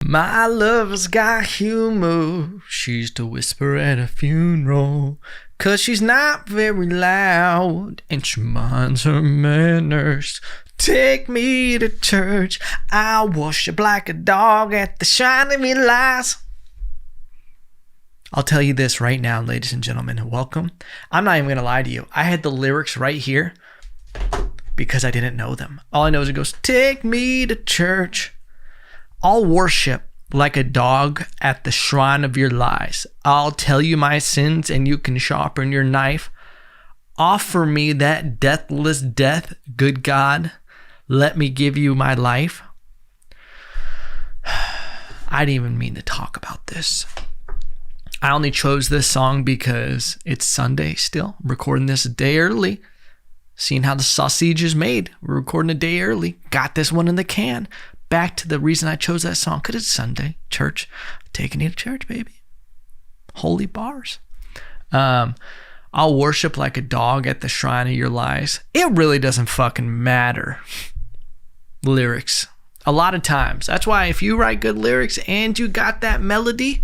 My love's got humor. She's to whisper at a funeral. 'Cause she's not very loud and she minds her manners. Take me to church. I'll worship like a dog at the shrine of your lies. I'll tell you this right now, ladies and gentlemen. Welcome. I'm not even going to lie to you. I had the lyrics right here because I didn't know them. All I know is it goes, take me to church. I'll worship like a dog at the shrine of your lies. I'll tell you my sins and you can sharpen your knife. Offer me that deathless death, good God. Let me give you my life. I didn't even mean to talk about this. I only chose this song because it's Sunday still. I'm recording this a day early. Seeing how the sausage is made. We're recording a day early. Got this one in the can. Back to the reason I chose that song, because it's Sunday, church. Taking you to church, baby. Holy bars. I'll worship like a dog at the shrine of your lies. It really doesn't fucking matter. Lyrics. A lot of times. That's why if you write good lyrics and you got that melody,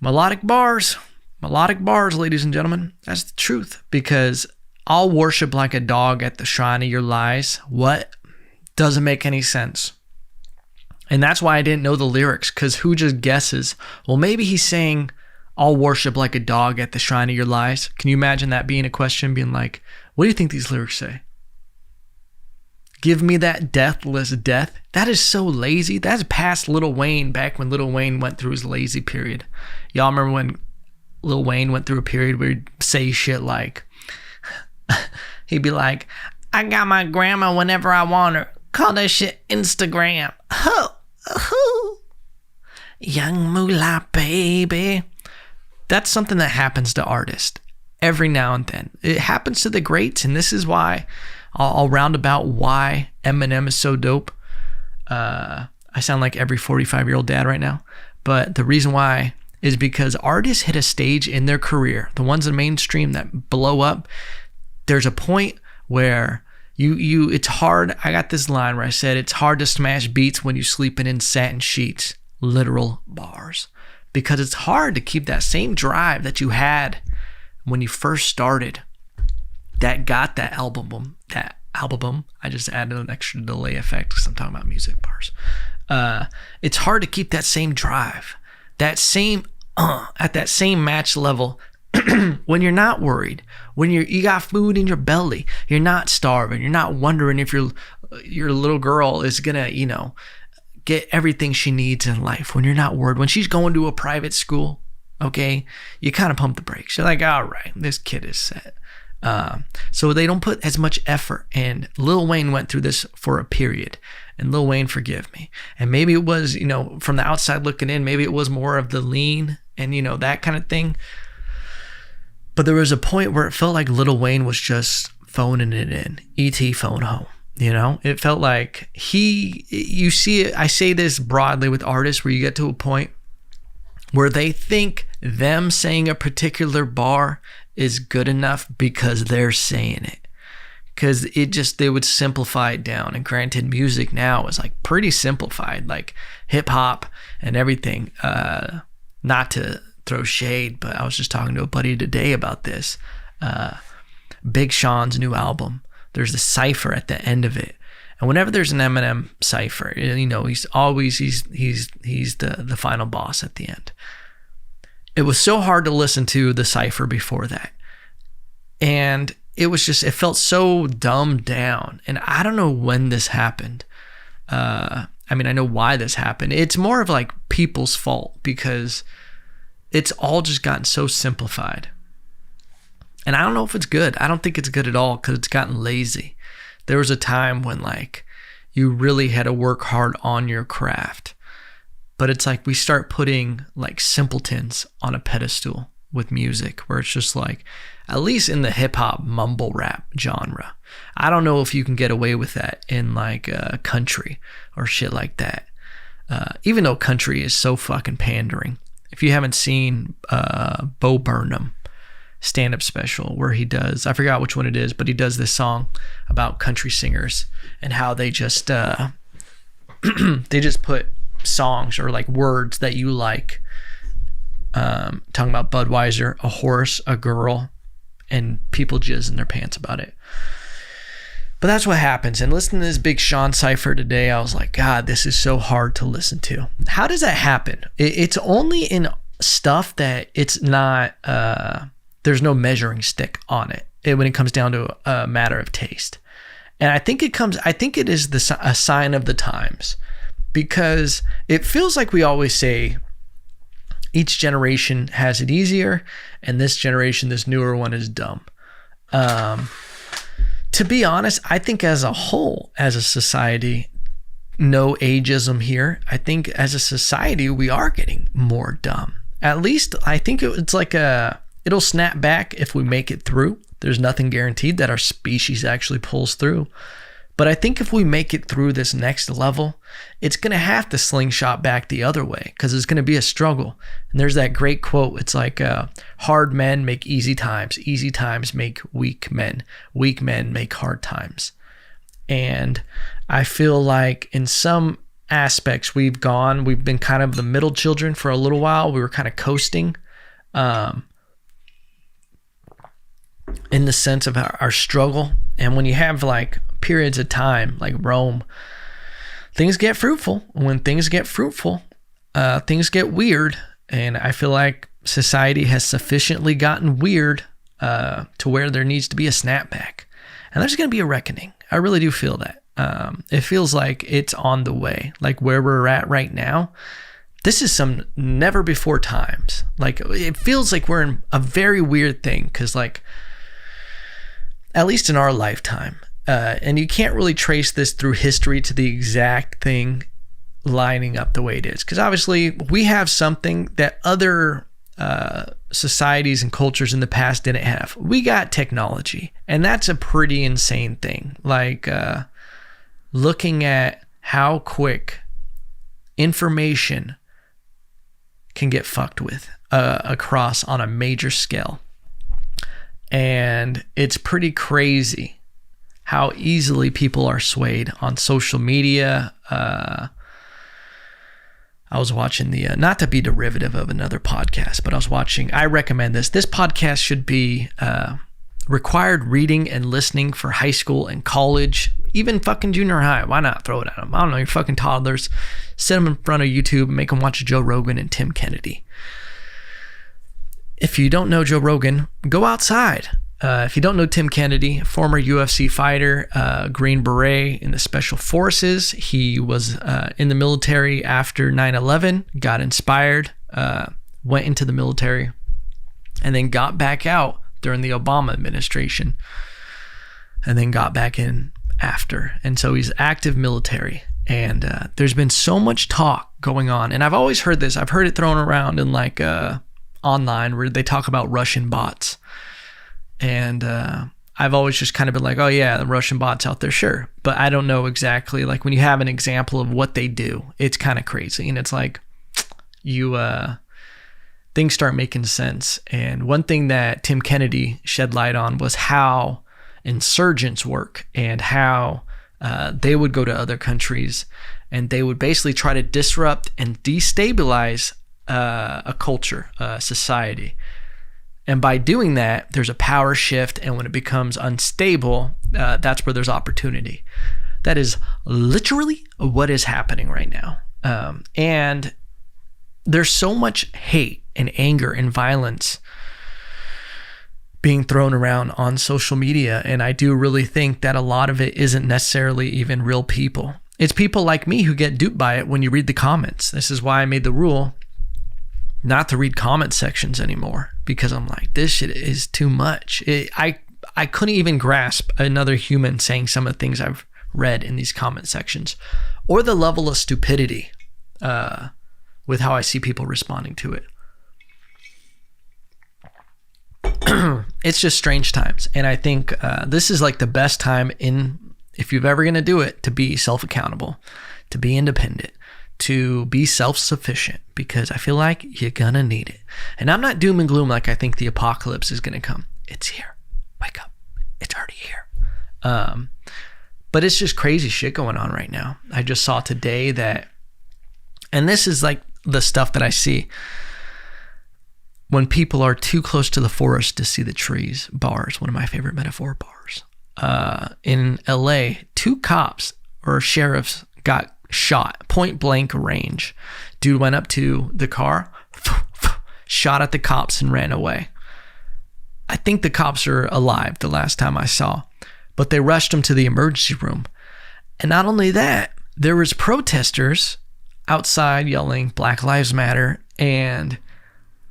melodic bars, ladies and gentlemen. That's the truth. Because I'll worship like a dog at the shrine of your lies. What? Doesn't make any sense. And that's why I didn't know the lyrics, because who just guesses? Well, maybe he's saying, I'll worship like a dog at the shrine of your lies. Can you imagine that being a question, being like, what do you think these lyrics say? Give me that deathless death. That is so lazy. That's past Lil Wayne, back when Lil Wayne went through his lazy period. Y'all remember when Lil Wayne went through a period where he'd say shit like, he'd be like, I got my grandma whenever I want her. Call that shit Instagram. Young moolah, baby. That's something that happens to artists every now and then. It happens to the greats, and this is why I'll round about why Eminem is so dope. I sound like every 45-year-old dad right now, but the reason why is because artists hit a stage in their career, the ones in mainstream that blow up, there's a point where it's hard. I got this line where I said, it's hard to smash beats when you're sleeping in satin sheets. Literal bars. Because it's hard to keep that same drive that you had when you first started. That got that album. I just added an extra delay effect because I'm talking about music bars. It's hard to keep that same drive. That same, at that same match level when you're not worried, when you got food in your belly, you're not starving, you're not wondering if your little girl is gonna, get everything she needs in life, when you're not worried, when she's going to a private school, okay, you kind of pump the brakes. You're like, all right, this kid is set. So they don't put as much effort. And Lil Wayne went through this for a period. And Lil Wayne, forgive me. And maybe it was, from the outside looking in, maybe it was more of the lean and, that kind of thing. But there was a point where it felt like Lil Wayne was just phoning it in. E.T. phone home. It felt like you see it. I say this broadly with artists where you get to a point where they think them saying a particular bar is good enough because they're saying it. Because they would simplify it down. And granted, music now is like pretty simplified, like hip hop and everything. Not to throw shade, but I was just talking to a buddy today about this. Big Sean's new album, there's a cipher at the end of it. And whenever there's an Eminem cipher, he's always he's the final boss at the end. It was so hard to listen to the cipher before that. And it felt so dumbed down. And I don't know when this happened. I know why this happened. It's more of like people's fault because it's all just gotten so simplified. And I don't know if it's good. I don't think it's good at all because it's gotten lazy. There was a time when you really had to work hard on your craft. But it's like we start putting simpletons on a pedestal with music where it's just at least in the hip hop mumble rap genre. I don't know if you can get away with that in country or shit like that. Even though country is so fucking pandering. If you haven't seen Bo Burnham stand-up special where he does, I forgot which one it is, but he does this song about country singers and how they just they just put songs or like words that you like. Talking about Budweiser, a horse, a girl, and people jizz in their pants about it. But that's what happens. And listening to this Big Sean cipher today, I was like, God, this is so hard to listen to. How does that happen? It's only in stuff that it's not, there's no measuring stick on it when it comes down to a matter of taste. And I think it is a sign of the times, because it feels like we always say each generation has it easier, and this generation, this newer one, is dumb. To be honest, I think as a whole, as a society, no ageism here, I think as a society, we are getting more dumb. At least I think it's like it'll snap back if we make it through. There's nothing guaranteed that our species actually pulls through. But I think if we make it through this next level, it's going to have to slingshot back the other way, because it's going to be a struggle. And there's that great quote. It's like, hard men make easy times make weak men make hard times. And I feel like in some aspects we've been kind of the middle children for a little while. We were kind of coasting in the sense of our struggle. And when you have like periods of time like Rome, things get fruitful. When things get fruitful, things get weird. And I feel like society has sufficiently gotten weird to where there needs to be a snapback. And there's going to be a reckoning. I really do feel that. It feels like it's on the way. Like where we're at right now, this is some never before times. Like it feels like we're in a very weird thing, because like, at least in our lifetime, and you can't really trace this through history to the exact thing lining up the way it is. Because obviously we have something that other societies and cultures in the past didn't have. We got technology, and that's a pretty insane thing. Like looking at how quick information can get fucked with across on a major scale. And it's pretty crazy how easily people are swayed on social media. I was watching not to be derivative of another podcast, but I recommend this. This podcast should be required reading and listening for high school and college, even fucking junior high. Why not throw it at them? I don't know, you're fucking toddlers. Sit them in front of YouTube and make them watch Joe Rogan and Tim Kennedy. If you don't know Joe Rogan, go outside. If you don't know Tim Kennedy, former UFC fighter, Green Beret in the Special Forces. He was in the military after 9/11, got inspired, went into the military, and then got back out during the Obama administration, and then got back in after. And so he's active military. And there's been so much talk going on. And I've always heard this. I've heard it thrown around in like online where they talk about Russian bots. And I've always just kind of been like, oh yeah, the Russian bots out there, sure. But I don't know exactly, like when you have an example of what they do, it's kind of crazy. And it's like things start making sense. And one thing that Tim Kennedy shed light on was how insurgents work, and how they would go to other countries and they would basically try to disrupt and destabilize a culture, a society. And by doing that, there's a power shift. And when it becomes unstable, that's where there's opportunity. That is literally what is happening right now. And there's so much hate and anger and violence being thrown around on social media. And I do really think that a lot of it isn't necessarily even real people. It's people like me who get duped by it when you read the comments. This is why I made the rule not to read comment sections anymore, because I'm like, this shit is too much. I couldn't even grasp another human saying some of the things I've read in these comment sections, or the level of stupidity with how I see people responding to it. It's just strange times. And I think this is like the best time if you're ever going to do it, to be self-accountable, to be independent, to be self-sufficient, because I feel like you're going to need it. And I'm not doom and gloom like I think the apocalypse is going to come. It's here. Wake up. It's already here. But it's just crazy shit going on right now. I just saw today that And this is like the stuff that I see when people are too close to the forest to see the trees. Bars, one of my favorite metaphor bars. In LA, 2 cops or sheriffs got shot, point blank range. Dude went up to the car, shot at the cops and ran away. I think the cops are alive the last time I saw, but they rushed him to the emergency room. And not only that, there was protesters outside yelling Black Lives Matter and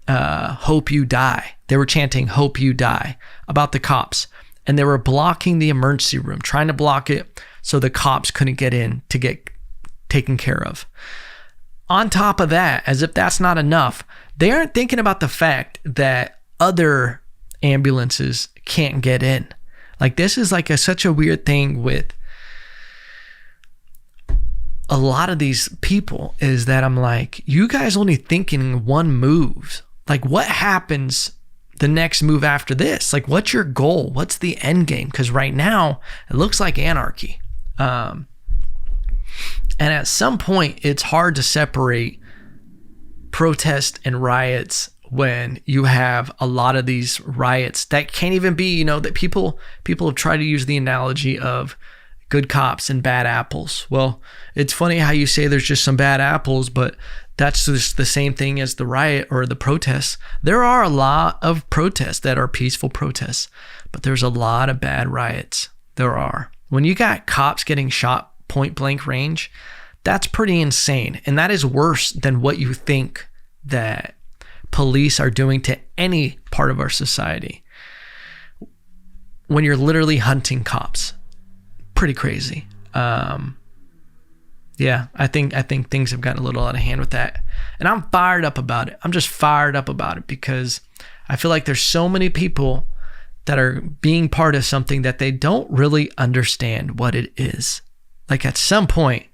hope you die. They were chanting hope you die about the cops, and they were blocking the emergency room, trying to block it so the cops couldn't get in to get taken care of. On top of that, as if that's not enough, they aren't thinking about the fact that other ambulances can't get in. Like, this is like such a weird thing with a lot of these people, is that I'm like, you guys only thinking one move. Like, what happens the next move after this? Like, what's your goal? What's the end game? Because right now it looks like anarchy. And at some point, it's hard to separate protest and riots when you have a lot of these riots that can't even be, that people have tried to use the analogy of good cops and bad apples. Well, it's funny how you say there's just some bad apples, but that's just the same thing as the riot or the protests. There are a lot of protests that are peaceful protests, but there's a lot of bad riots. There are. When you got cops getting shot point blank range, that's pretty insane. And that is worse than what you think that police are doing to any part of our society. When you're literally hunting cops. Pretty crazy. Yeah, I think things have gotten a little out of hand with that. And I'm fired up about it. I'm just fired up about it because I feel like there's so many people that are being part of something that they don't really understand what it is. Like, at some point,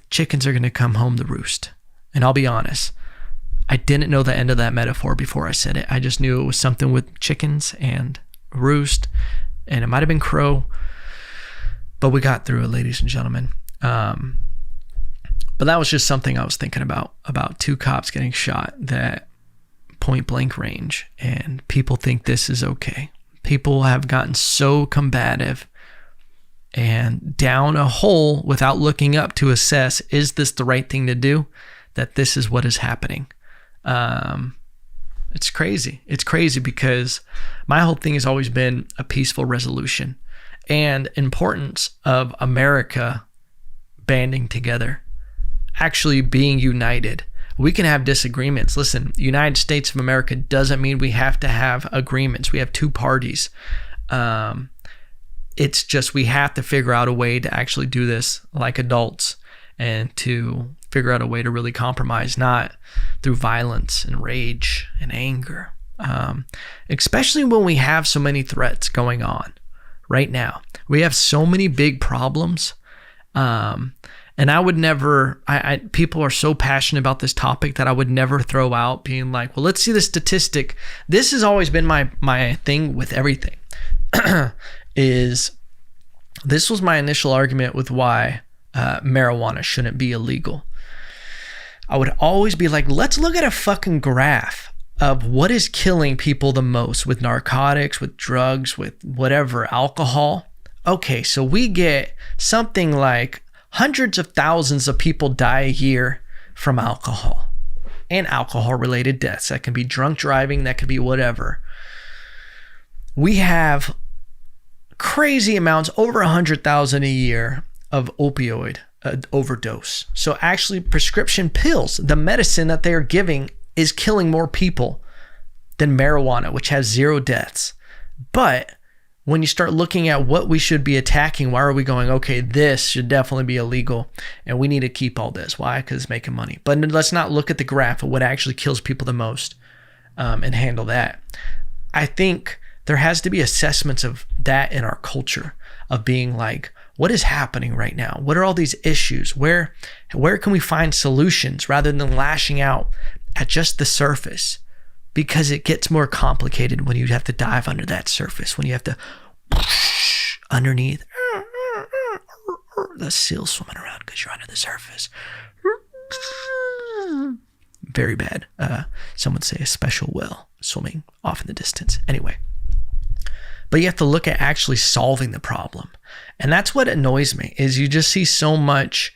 chickens are going to come home to roost. And I'll be honest, I didn't know the end of that metaphor before I said it. I just knew it was something with chickens and roost, and it might have been crow, but we got through it, ladies and gentlemen. But that was just something I was thinking about 2 cops getting shot that point blank range, and people think this is okay. People have gotten so combative and down a hole without looking up to assess, is this the right thing to do? That this is what is happening. It's crazy. It's crazy because my whole thing has always been a peaceful resolution and importance of America banding together, actually being united. We can have disagreements. Listen, United States of America doesn't mean we have to have agreements. We have 2 parties. It's just we have to figure out a way to actually do this like adults and to figure out a way to really compromise, not through violence and rage and anger, especially when we have so many threats going on right now. We have so many big problems. And I would never, people are so passionate about this topic that I would never throw out being like, well, let's see the statistic. This has always been my thing with everything. This was my initial argument with why marijuana shouldn't be illegal. I would always be like, let's look at a fucking graph of what is killing people the most with narcotics, with drugs, with whatever, alcohol. Okay, so we get something like hundreds of thousands of people die a year from alcohol and alcohol-related deaths. That can be drunk driving, that could be whatever. We have crazy amounts, over 100,000 a year of opioid overdose. So actually prescription pills, the medicine that they are giving is killing more people than marijuana, which has 0 deaths. But when you start looking at what we should be attacking, why are we going, okay, this should definitely be illegal and we need to keep all this. Why? Because it's making money. But let's not look at the graph of what actually kills people the most and handle that. I think there has to be assessments of that in our culture of being like, what is happening right now? What are all these issues? Where can we find solutions rather than lashing out at just the surface? Because it gets more complicated when you have to dive under that surface, when you have to underneath the seal swimming around because you're under the surface. very bad. Some would say a special will swimming off in the distance. Anyway, but you have to look at actually solving the problem. And that's what annoys me, is you just see so much.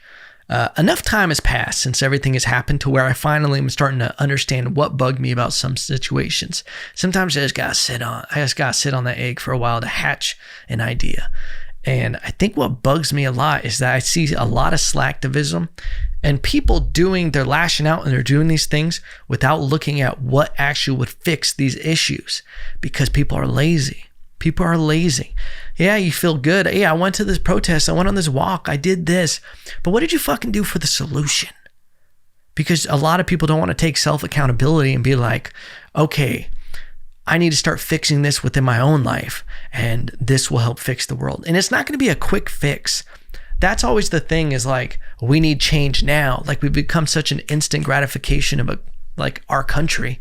Enough time has passed since everything has happened to where I finally am starting to understand what bugged me about some situations. Sometimes I just gotta sit on that egg for a while to hatch an idea. And I think what bugs me a lot is that I see a lot of slacktivism and people they're lashing out and they're doing these things without looking at what actually would fix these issues, because people are lazy. People are lazy. Yeah, you feel good. Yeah, I went to this protest. I went on this walk. I did this. But what did you fucking do for the solution? Because a lot of people don't want to take self-accountability and be like, okay, I need to start fixing this within my own life, and this will help fix the world. And it's not going to be a quick fix. That's always the thing, is like, we need change now. Like, we've become such an instant gratification of our country.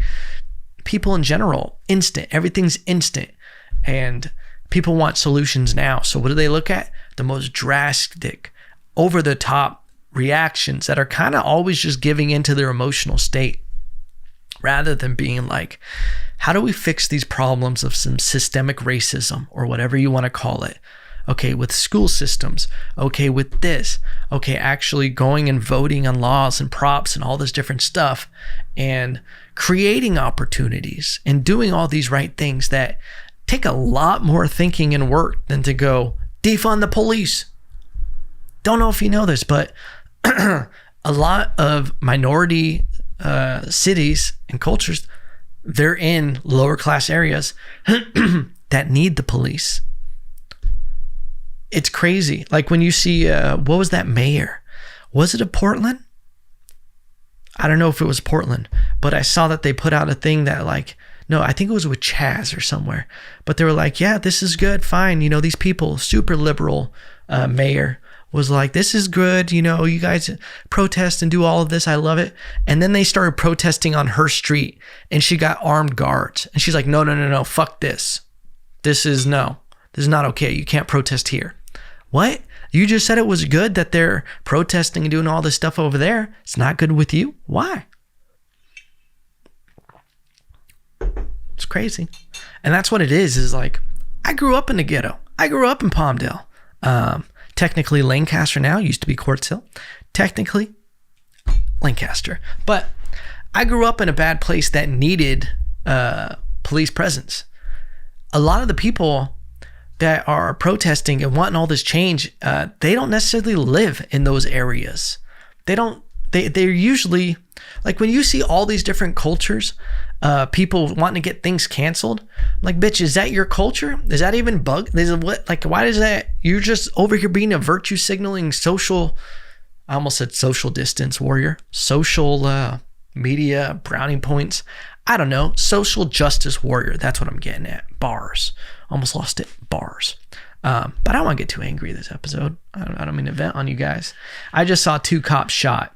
People in general, instant. Everything's instant. And people want solutions now. So what do they look at? The most drastic, over-the-top reactions that are kind of always just giving into their emotional state, rather than being like, how do we fix these problems of some systemic racism, or whatever you want to call it? Okay, with school systems. Okay, with this. Okay, actually going and voting on laws and props and all this different stuff, and creating opportunities and doing all these right things that take a lot more thinking and work than to go defund the police. Don't know if you know this, but a lot of minority cities and cultures, they're in lower class areas that need the police. It's crazy. Like when you see, what was that mayor? Was it a Portland? I don't know if it was Portland, but I saw that they put out a thing that no, I think it was with Chaz or somewhere, but they were like, yeah, this is good, fine. These people, super liberal mayor was like, this is good. You guys protest and do all of this. I love it. And then they started protesting on her street and she got armed guards. And she's like, no, fuck this. This is not okay. You can't protest here. What? You just said it was good that they're protesting and doing all this stuff over there. It's not good with you? Why? It's crazy. And that's what it is like, I grew up in the ghetto. I grew up in Palmdale. Technically Lancaster now, used to be Quartz Hill. Technically Lancaster. But I grew up in a bad place that needed police presence. A lot of the people that are protesting and wanting all this change, they don't necessarily live in those areas. They're usually, like when you see all these different cultures, people wanting to get things canceled, like, bitch, is that your culture? Is that even why does that, you're just over here being a virtue signaling I almost said social distance warrior, social media brownie points. I don't know, social justice warrior. That's what I'm getting at. Bars. Almost lost it. Bars. But I don't want to get too angry this episode. I don't mean to vent on you guys. I just saw 2 cops shot,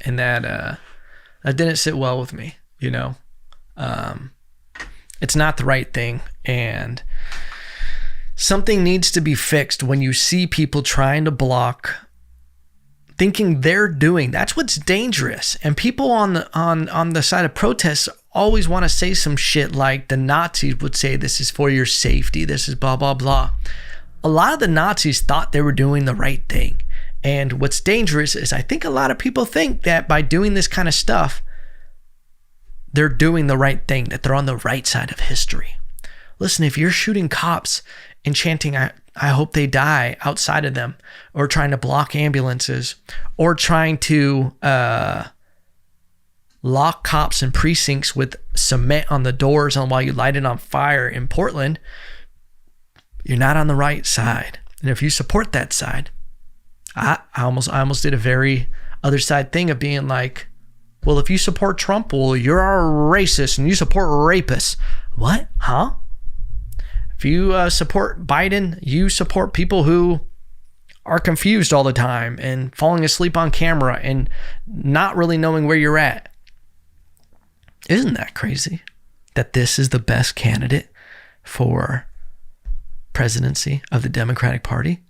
and that didn't sit well with me. It's not the right thing, and something needs to be fixed when you see people trying to block, thinking they're doing. That's what's dangerous. And people on the side of protests always want to say some shit like the Nazis would say, this is for your safety, this is blah blah blah. A lot of the Nazis thought they were doing the right thing, and what's dangerous is I think a lot of people think that by doing this kind of stuff, they're doing the right thing, that they're on the right side of history. Listen, if you're shooting cops and chanting, I hope they die outside of them, or trying to block ambulances, or trying to lock cops in precincts with cement on the doors while you light it on fire in Portland, you're not on the right side. And if you support that side, I almost did a very other side thing of being like, well, if you support Trump, well, you're a racist and you support rapists. What? Huh? If you support Biden, you support people who are confused all the time and falling asleep on camera and not really knowing where you're at. Isn't that crazy that this is the best candidate for presidency of the Democratic Party?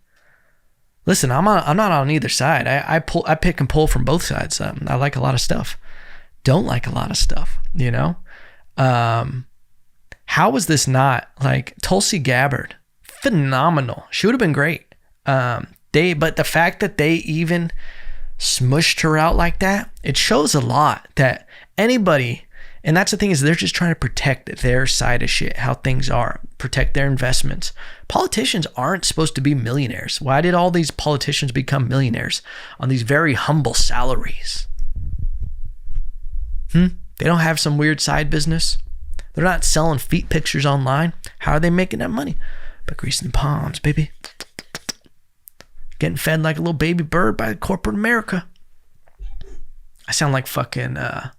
Listen, I'm not on either side. I pick and pull from both sides. I like a lot of stuff. don't like a lot of stuff, you know? How was this not like Tulsi Gabbard? Phenomenal. She would have been great. But the fact that they even smushed her out like that, it shows a lot that anybody, and that's the thing, is they're just trying to protect their side of shit, how things are, protect their investments. Politicians aren't supposed to be millionaires. Why did all these politicians become millionaires on these very humble salaries? They don't have some weird side business. They're not selling feet pictures online. How are they making that money? By greasing palms, baby. Getting fed like a little baby bird by corporate America. I sound like fucking, what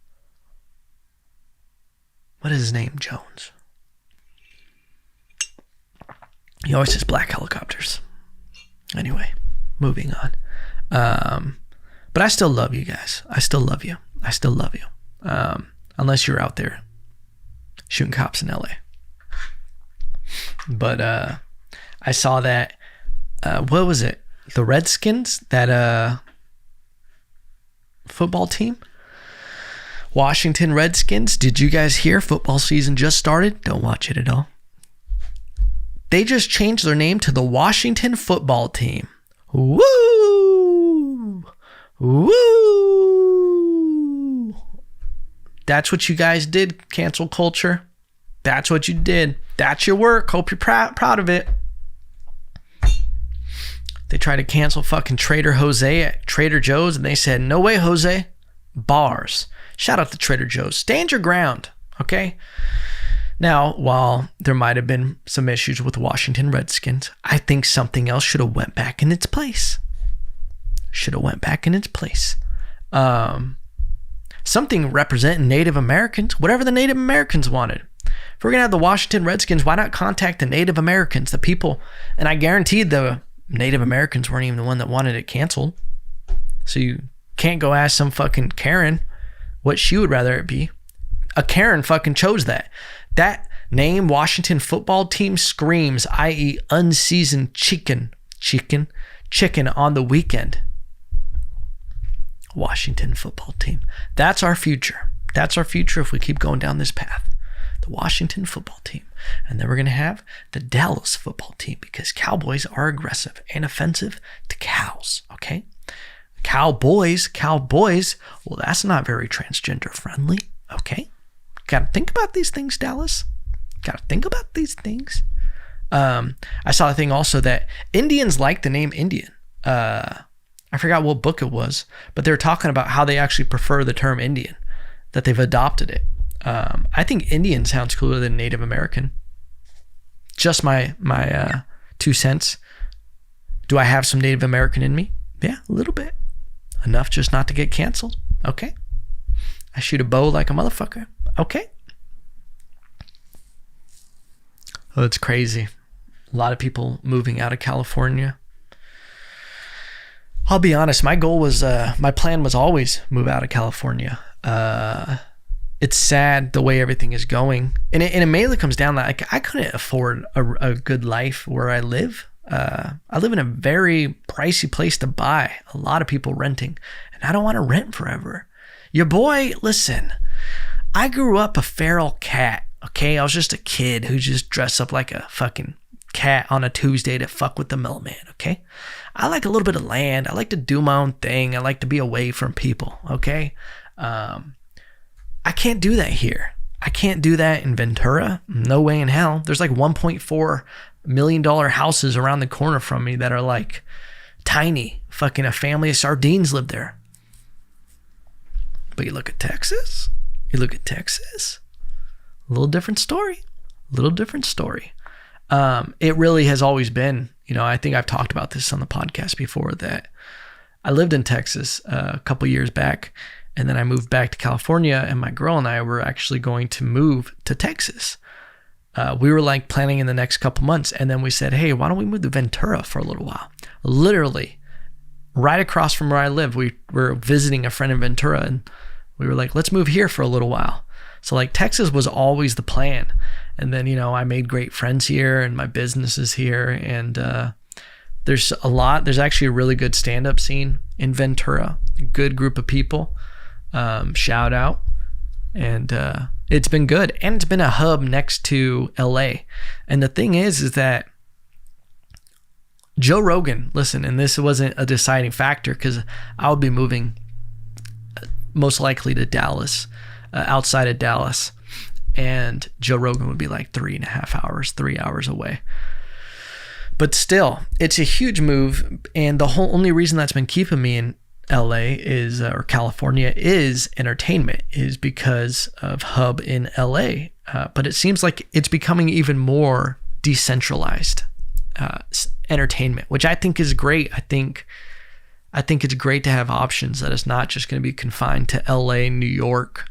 is his name? Jones. He always says black helicopters. Anyway, moving on. But I still love you guys. I still love you. I still love you. Unless you're out there shooting cops in LA. But I saw that, what was it? The Redskins, that football team? Washington Redskins. Did you guys hear football season just started? Don't watch it at all. They just changed their name to the Washington football team. Woo! Woo! That's what you guys did, cancel culture. That's what you did. That's your work. Hope you're proud of it. They tried to cancel fucking Trader Jose at Trader Joe's, and they said, no way, Jose. Bars. Shout out to Trader Joe's. Stand your ground, okay? Now, while there might have been some issues with the Washington Redskins, I think something else should have went back in its place. Something representing Native Americans, whatever the Native Americans wanted. If we're going to have the Washington Redskins, why not contact the Native Americans, the people? And I guarantee the Native Americans weren't even the one that wanted it canceled. So you can't go ask some fucking Karen what she would rather it be. A Karen fucking chose that. That name, Washington football team, screams, i.e. unseasoned chicken on the weekend. Washington football team. That's our future. That's our future if we keep going down this path. The Washington football team. And then we're going to have the Dallas football team, because Cowboys are aggressive and offensive to cows, okay? Cowboys, well, that's not very transgender friendly, okay? Got to think about these things, Dallas. Got to think about these things. I saw a thing also that Indians like the name Indian. I forgot what book it was, but they were talking about how they actually prefer the term Indian, that they've adopted it. I think Indian sounds cooler than Native American. Just my 2 cents. Do I have some Native American in me? Yeah, a little bit. Enough just not to get canceled. Okay. I shoot a bow like a motherfucker. Okay. Oh, it's crazy. A lot of people moving out of California. I'll be honest, my plan was always move out of California. It's sad the way everything is going. And it mainly comes down to, like, I couldn't afford a good life where I live. I live in a very pricey place to buy. A lot of people renting. And I don't want to rent forever. Your boy, listen, I grew up a feral cat, okay? I was just a kid who just dressed up like a fucking cat on a Tuesday to fuck with the mailman, okay? I like a little bit of land. I like to do my own thing. I like to be away from people, okay? I can't do that here. I can't do that in Ventura. No way in hell. There's like $1.4 million houses around the corner from me that are like tiny. Fucking a family of sardines live there. But you look at Texas. A little different story. It really has always been, I think I've talked about this on the podcast before, that I lived in Texas a couple years back, and then I moved back to California, and my girl and I were actually going to move to Texas. We were like planning in the next couple months, and then we said, hey, why don't we move to Ventura for a little while? Literally right across from where I live. We were visiting a friend in Ventura, and we were like, let's move here for a little while. So like Texas was always the plan. And then, I made great friends here, and my business is here. And there's actually a really good stand-up scene in Ventura. Good group of people. Shout out. And it's been good. And it's been a hub next to LA. And the thing is that Joe Rogan, listen, and this wasn't a deciding factor because I would be moving most likely to Dallas, outside of Dallas. And Joe Rogan would be like 3.5 hours, 3 hours away. But still, it's a huge move. And the only reason that's been keeping me in LA is, or California, is entertainment, is because of hub in LA. But it seems like it's becoming even more decentralized entertainment, which I think is great. I think it's great to have options, that it's not just going to be confined to LA, New York.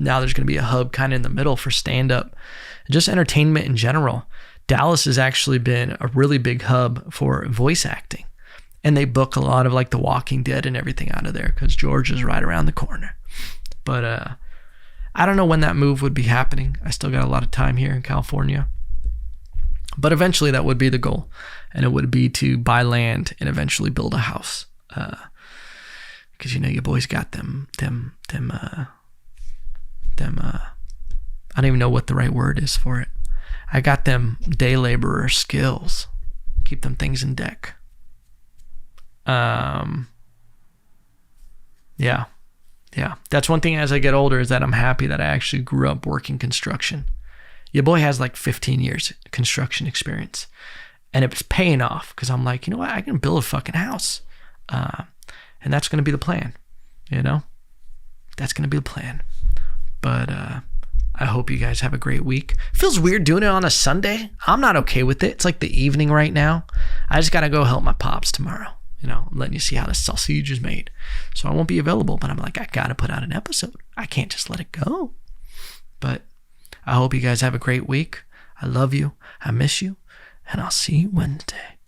Now there's going to be a hub kind of in the middle for stand-up, just entertainment in general. Dallas has actually been a really big hub for voice acting. And they book a lot of like The Walking Dead and everything out of there because George is right around the corner. But I don't know when that move would be happening. I still got a lot of time here in California. But eventually that would be the goal. And it would be to buy land and eventually build a house. Because, you know, your boys got them, I don't even know what the right word is for it. I got them day laborer skills. Keep them things in deck. Yeah. That's one thing as I get older, is that I'm happy that I actually grew up working construction. Your boy has like 15 years construction experience, and it's paying off because I'm like, you know what? I can build a fucking house. And that's going to be the plan, you know? That's going to be the plan. But, I hope you guys have a great week. Feels weird doing it on a Sunday. I'm not okay with it. It's like the evening right now. I just got to go help my pops tomorrow. You know, I'm letting you see how the sausage is made. So I won't be available, but I'm like, I got to put out an episode. I can't just let it go. But I hope you guys have a great week. I love you. I miss you. And I'll see you Wednesday.